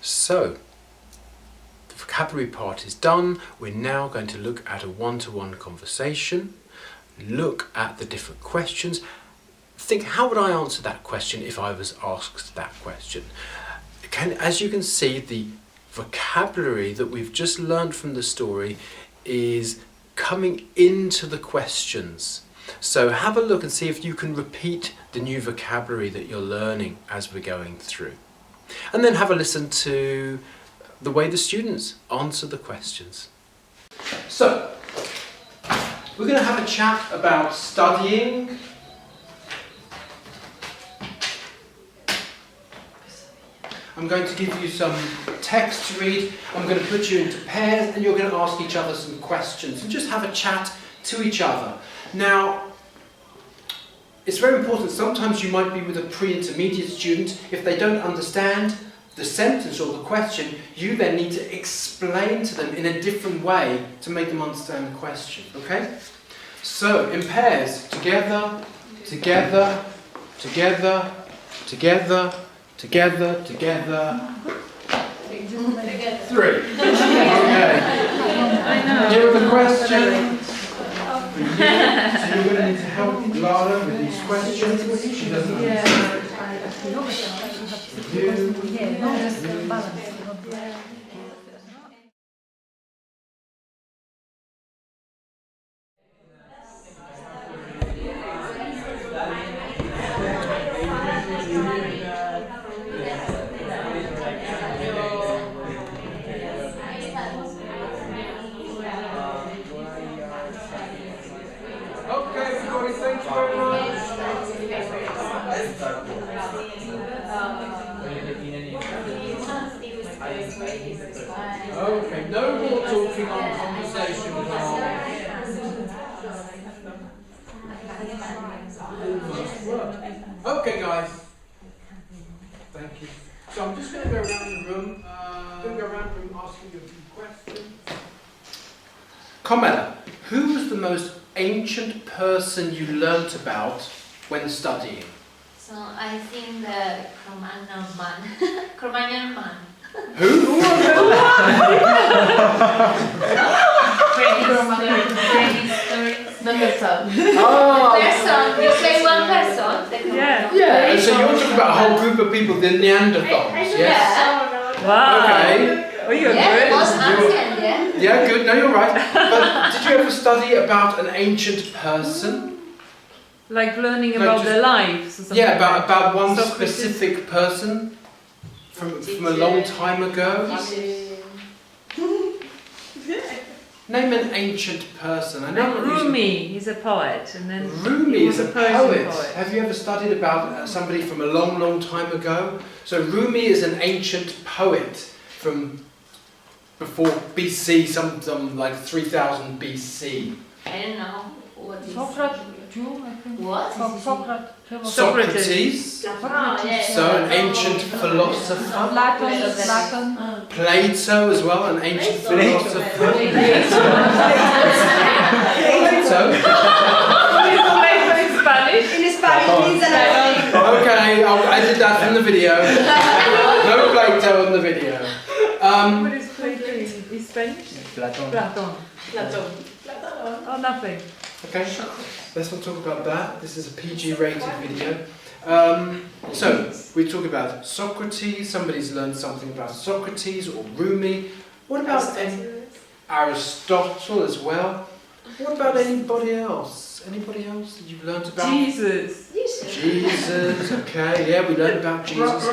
So, the vocabulary part is done. We're now going to look at a one-to-one conversation, look at the different questions. Think, how would I answer that question if I was asked that question? As you can see, the vocabulary that we've just learned from the story is coming into the questions. So have a look and see if you can repeat the new vocabulary that you're learning as we're going through. And then have a listen to the way the students answer the questions. So, we're going to have a chat about studying. I'm going to give you some text to read. I'm going to put you into pairs and you're going to ask each other some questions and just have a chat to each other. Now, it's very important, sometimes you might be with a pre-intermediate student. If they don't understand the sentence or the question, you then need to explain to them in a different way to make them understand the question, okay? So, in pairs, together, together, together, together, together, together. Three. Okay. Here are the questions. So you're going to need to help Lara with these questions. She doesn't understand. Okay, no more talking on conversation with our Okay guys. Thank you. So I'm just going to go around the room. Asking you a few questions. Carmela, who was the most ancient person you learnt about when studying? So I think the Cro-Magnon man. Cro-Magnon man. Who? Oh. Person. You say one person? Yeah. So you're talking about a whole group of people, the Neanderthals, yes? Yeah. Wow. Okay. Oh, you're Yeah, good. most ancient, yeah. Yeah, good. No, you're right. But did you ever study about an ancient person? Like learning Like about just- their lives or something. Yeah, about one Socrates. specific person from a long time ago. Name an ancient person. I know. No, Rumi, he's a poet, and then Rumi he is was a Persian poet. Have you ever studied about somebody from a long, long time ago? So Rumi is an ancient poet from before BC, some like 3000 BC. I don't know. What is Socrates, Jew, I think. What? Socrates. Socrates. Oh, yes. So an ancient philosopher. Platon. Plato as well, an ancient philosopher. Plato. in Spanish. In Spanish, means an Okay, I did that from the video. No Plato on the video. What is Plato in Spanish? Platón. Platon. Oh, nothing. Okay, let's not talk about that. This is a PG-rated video. So, we talk about Socrates. Somebody's learned something about Socrates or Rumi. What about Aristotle as well? What about anybody else? Anybody else that you've learned about? Jesus. Jesus, okay, yeah, we learned about Jesus.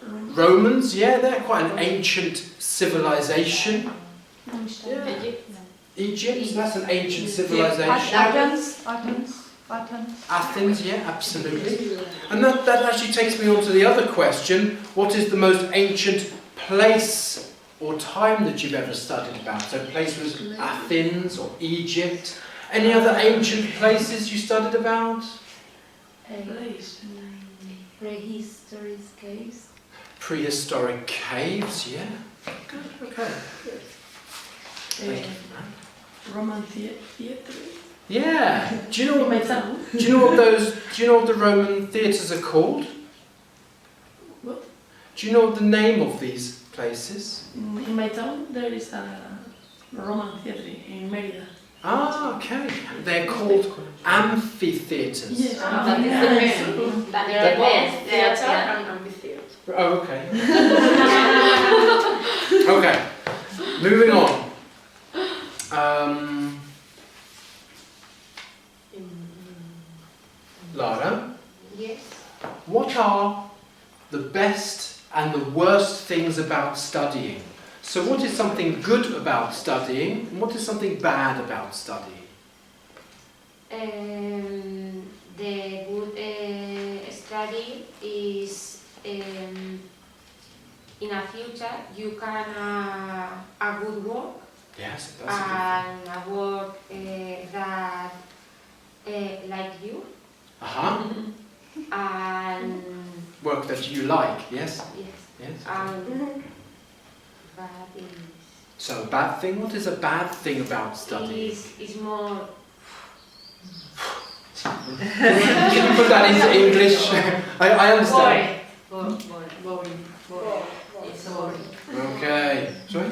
Romans, yeah, they're quite an ancient civilization. Yeah. Egypt, that's an ancient civilization. Athens, yeah, absolutely. And that actually takes me on to the other question. What is the most ancient place or time that you've ever studied about? So place was Athens or Egypt. Any other ancient places you studied about? Prehistoric caves. Prehistoric caves, yeah. Good, okay. Thank you. Roman theatre. Yeah. Do you know what the Roman theatres are called? What? Do you know what the name of these places? In my town there is a Roman theatre in Mérida. Ah, okay. They're called amphitheatres. Yes. That is the main. But There are the both best, theatre yeah. and amphitheatre. Oh, okay. Okay. Moving on. Lara, Yes. what are the best and the worst things about studying? So what is something good about studying and what is something bad about studying? The good study is in a future you can a good work Yes, that's and a work that like you Uh-huh. and Work that you like, yes? yes Yes. bad So a bad thing? What is a bad thing about studying? is more Can you put that into English? I understand. boring. It's boring. Okay. Sorry?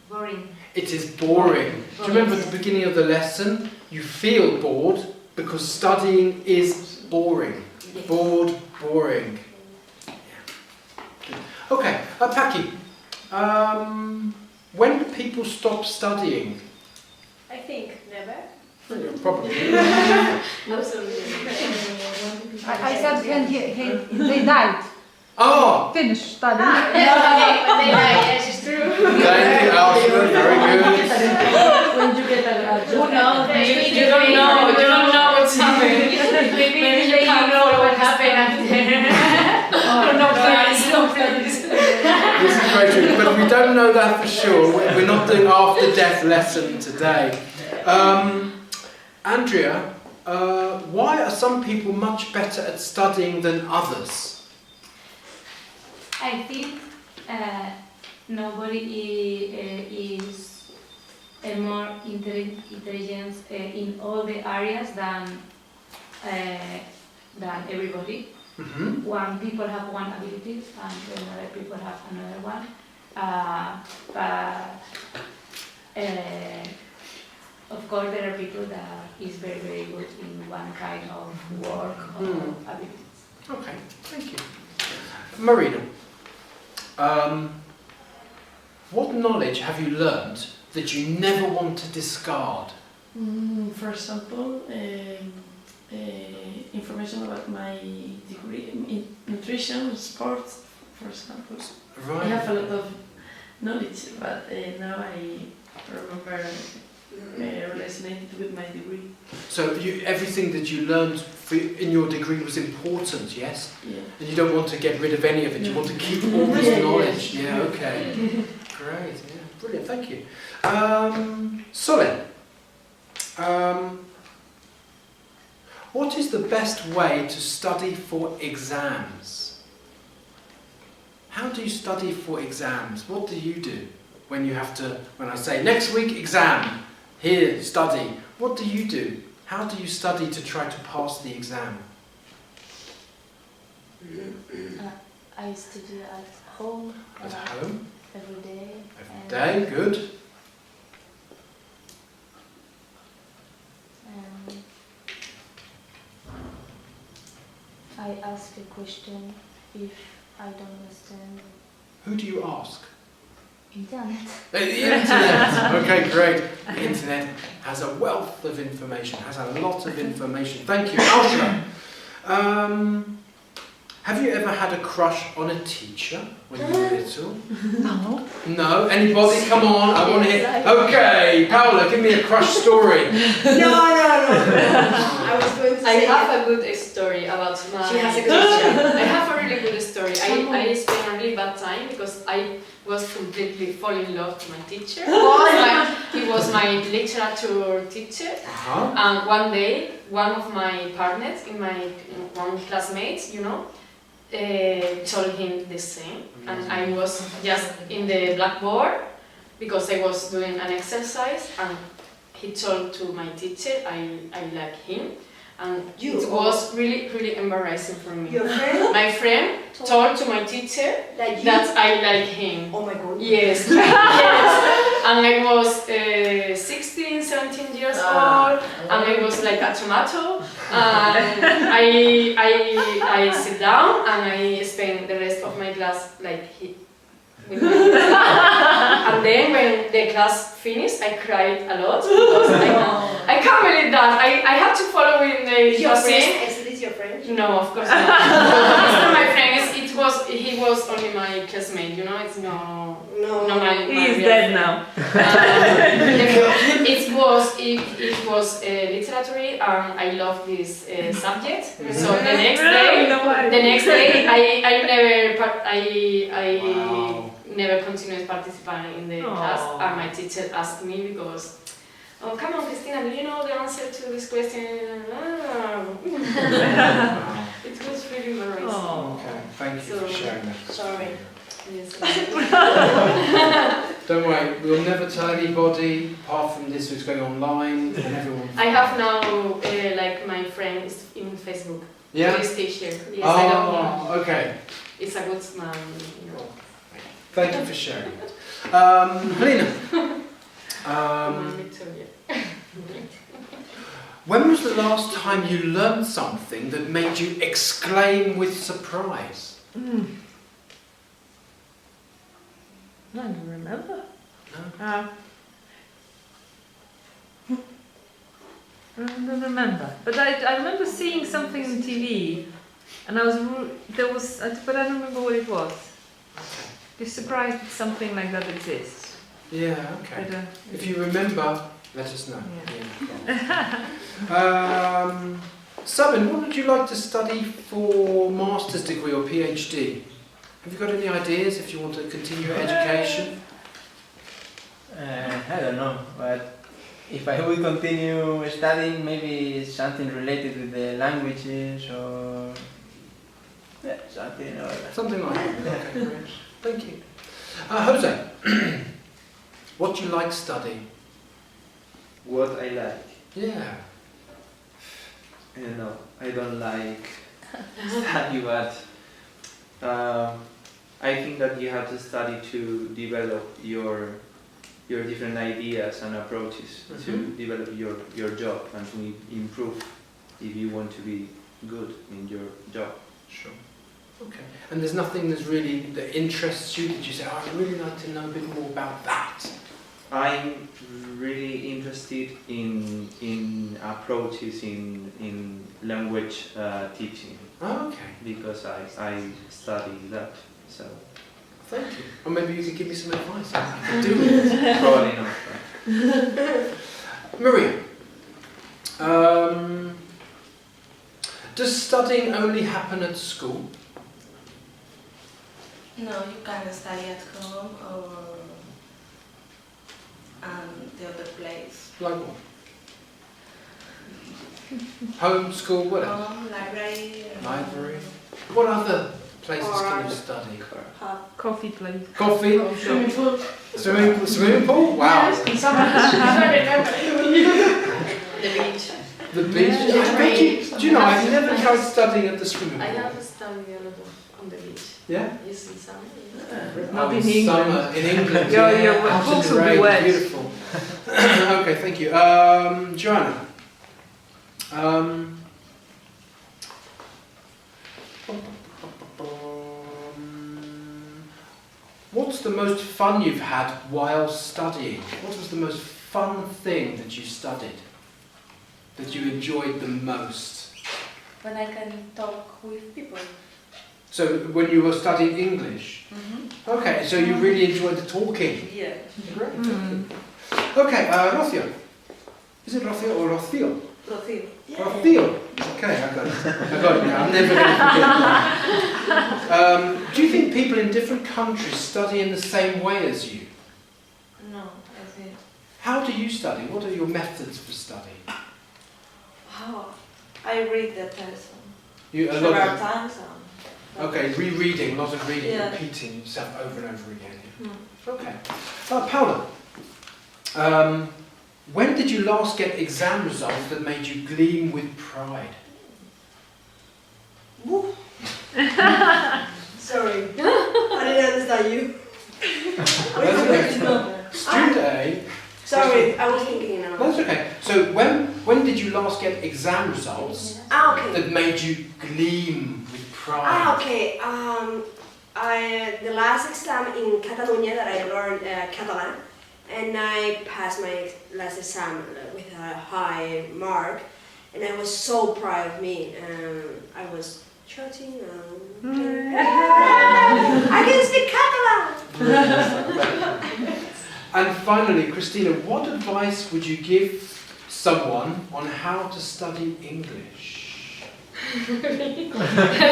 Boring. It is boring. Do you remember at the beginning of the lesson? You feel bored because studying is boring. Yes. Bored, boring. Okay, Paki. When do people stop studying? I think never. Probably. Absolutely. I said when they died, Oh! finished studying. Yes, it's true. Thank you, Alfred. Very good. When you get a job. No, Maybe you don't know. You don't know what's happening. Maybe you can't know what happened after. No, please, no, please. This is very true, but we don't know that for sure. We're not doing after-death lesson today. Andrea, why are some people much better at studying than others? I think nobody is more intelligent in all the areas than everybody. Mm-hmm. One people have one ability and another people have another one. Of course, there are people that is very, very good in one kind of work or abilities. Okay, thank you. Marina, what knowledge have you learned that you never want to discard? For example, information about my degree in nutrition, sports, for example. I have a lot of knowledge, but now I remember related with my degree. So everything that you learned in your degree was important, yes? Yeah. And you don't want to get rid of any of it, you want to keep all this knowledge. Yeah, okay. Great, yeah, brilliant, thank you. Solin, what is the best way to study for exams? How do you study for exams? What do you do when you have to, when I say next week exam, here study, what do you do? How do you study to try to pass the exam? I study at home. At home? Every day. Every day, good. I ask a question if I don't understand. Who do you ask? Internet. The internet! Okay, great. The internet has a wealth of information, has a lot of information. Thank you. Alshra, have you ever had a crush on a teacher when you were little? No. No? Anybody? Come on, I want to hear. Okay, Paola, give me a crush story. No. I was going to I say. have a good story about my She has a good teacher. I have a really good story. I spent a really bad time because I was completely fall in love with my teacher. He was my literature teacher. Uh-huh. And one day, one of my partners, one classmates, told him the same. And I was just in the blackboard because I was doing an exercise and he told to my teacher I like him. and You it was really, really embarrassing for me. Your friend? My friend told to my teacher Like you? that I like him. Oh my god. Yes, yes. And I was 16, 17 years old, and I was like a tomato. And I sit down and I spend the rest of my class like with my and then when the class finished, I cried a lot because I can't believe that. I have to follow in the Your class. friend? Is this your friend? No, of course not. It's not my friend. He was only my classmate. You know, it's no my. He's real dead friend. now. It was literature, and I love this subject. So the next day, I Wow. never continued participating in the Aw. class, and my teacher asked me because. Oh, come on, Christina, do you know the answer to this question? It was really embarrassing. Oh. Okay, thank you for sharing that. Sorry. Yes. Don't worry, we'll never tell anybody apart from this who's going online and everyone. I have now, like my friend is in Facebook. Yeah? This teacher. Yes, I love him. Oh, okay. It's a good man. You know. Thank you for sharing it. Helena. Victoria. When was the last time you learned something that made you exclaim with surprise? I don't remember. No? I don't remember. But I remember seeing something on TV, and but I don't remember what it was. Just surprised that something like that exists. Yeah, I okay. don't. If you remember, let us know. Yeah. Sabin, what would you like to study for master's degree or PhD? Have you got any ideas if you want to continue your education? I don't know, but if I will continue studying, maybe something related with the languages or something or other. Something like that. Okay, great. Thank you. Jose, what do you like studying? What I like? Yeah. I don't know. I don't like study, but I think that you have to study to develop your different ideas and approaches to develop your job and to improve if you want to be good in your job. Sure. Okay. And there's nothing that interests you that you say, oh, I'd really like to know a bit more about that? I'm really interested in approaches in language teaching. Oh, okay. Because I study that. So thank you. Or maybe you could give me some advice on how to do it. probably not. Maria, does studying only happen at school? No, you can study at home or the other place. Like what? Home, school, whatever? Home, library. Library. What other places can you study? Coffee place. Coffee? Swimming pool. Swimming pool? Wow. The beach. The beach? Do you know, I've never tried studying at the swimming I pool. have studied a lot on the beach. Yeah? Yes, in summer. Not Oh, in England. Summer, in England, Your yeah, out in books the will be rain, wet. beautiful. Okay, thank you. Joanna. What's the most fun you've had while studying? What was the most fun thing that you studied? That you enjoyed the most? When I can talk with people. So when you were studying English? Okay, so you really enjoyed the talking? Yeah. Great, thank you. Okay, Rocio. Is it Rocio or Rocio? Rocio. Rocio. Okay, I got it. I got it now. I'm never going to forget that. Do you think people in different countries study in the same way as you? No, I think. How do you study? What are your methods for studying? How? I read the person. You, a several lot of, times. okay, rereading, a lot of reading, Yeah. repeating yourself over and over again. Yeah. Hmm. Okay. Paula, When did you last get exam results that made you gleam with pride? Sorry, I didn't understand you. That's okay. Student A. Sorry, I was thinking now. That's okay. So when did you last get exam results Okay. that made you gleam with pride? Okay. The last exam in Catalonia that I learned Catalan, and I passed my last exam with a high mark, and I was so proud of me. I was shouting, I can speak Catalan! And finally, Christina, what advice would you give someone on how to study English? I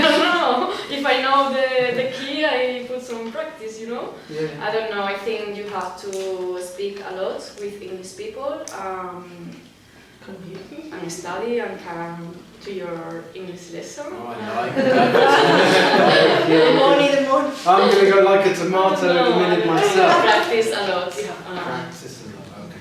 don't know. If I know the key, I put some practice, you know? Yeah. I don't know. I think you have to speak a lot with English people and study and come to your English lesson. Oh, I like that. The morning. I'm going to go like a tomato in a minute myself. Practice a lot. Practice a lot, okay.